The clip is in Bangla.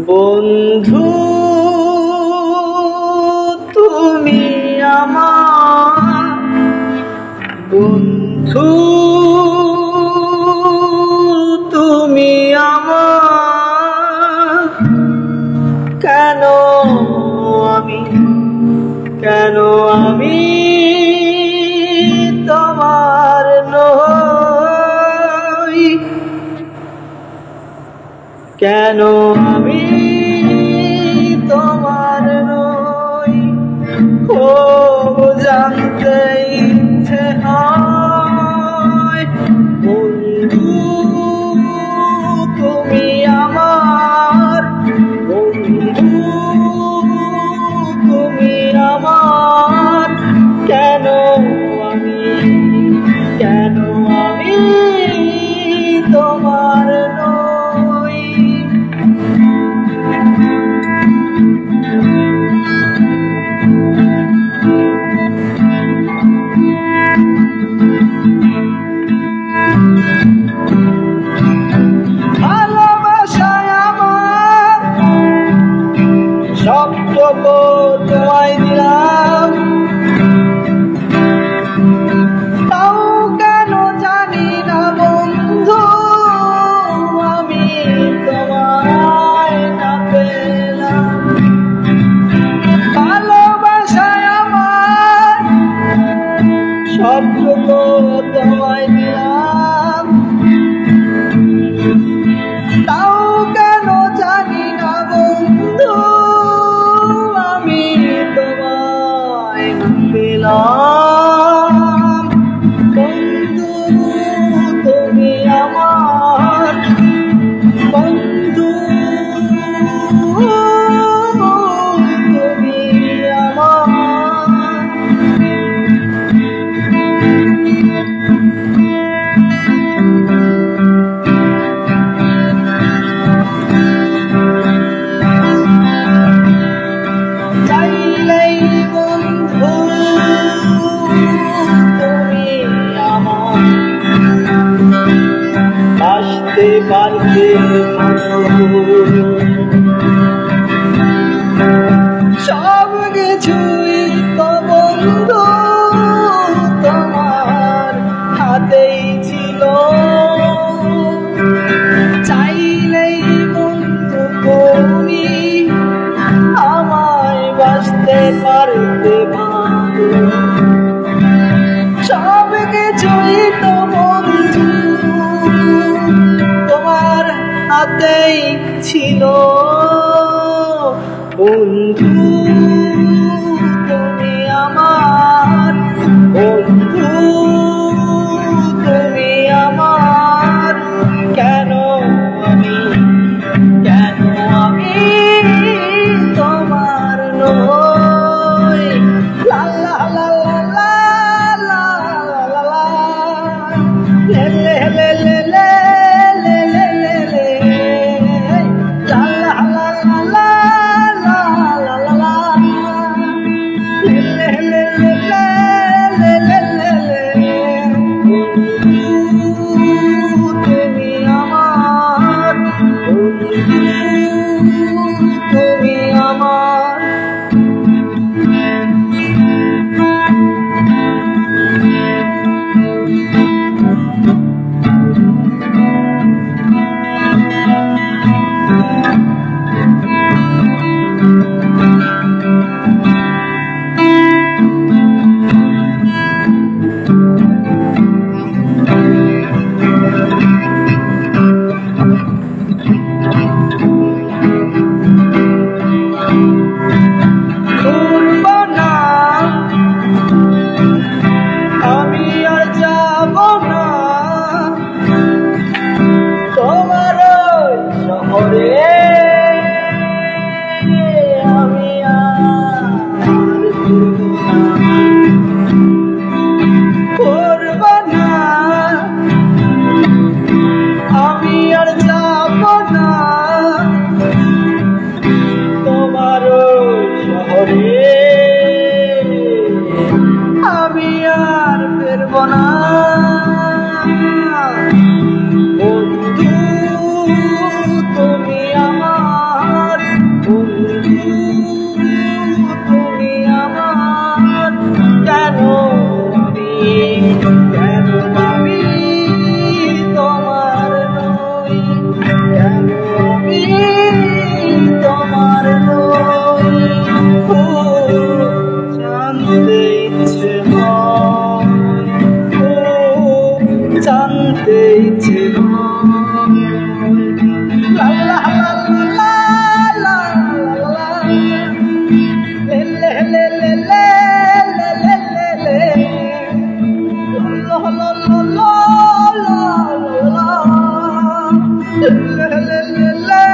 বন্ধু তুমি আমার বন্ধু, তুমি আমার কেন আমি তোমার নই, কেন আমি তোমার নই। ও জানতে ইচ্ছে হয় বন্ধু তুমি আমার বন্ধু, তুমি আমার কেন আমি তোমার নই। ভালোবাসায় আমার সবটুকু তোমায় দিলাম, তাও কেন জানি না বন্ধু আমি তোমায় না পেলাম। ভালোবাসায় আমার সবটুকু তোমায় দিলাম, তাও কেন জানি না বন্ধু আমি তোমায় না পেলাম। বন্ধু তুমি আমার বন্ধু, তুমি আমার চাইলেই বন্ধু তুমি আমার আসতে পারবে সব কিছুই তো বন্ধু তোমার হাতেই ছিল, চাইলেই বন্ধু তুমি আমায় বাসতে পারতে ভালো। সব কিছুই তো বন্ধু তোমার হাতেই ছিল, বন্ধু তুমি আমার বন্ধু, তুমি আমার কেন আমি তোমার নই। লা লা লা লা লা লা লা লে লে লে লে লে লে লে লে লে লা লা লা লা লা লা লা লা লে লে লে লে লে লে লে লে বন্ধু তুমি আমার কেন আমি তোমার নই ও জানতে ইচ্ছে হয় ও জানতে ইচ্ছে হয় লা লা লা লা লা লা লে লে লে লে লে লে লে লে la la la la la la la la la la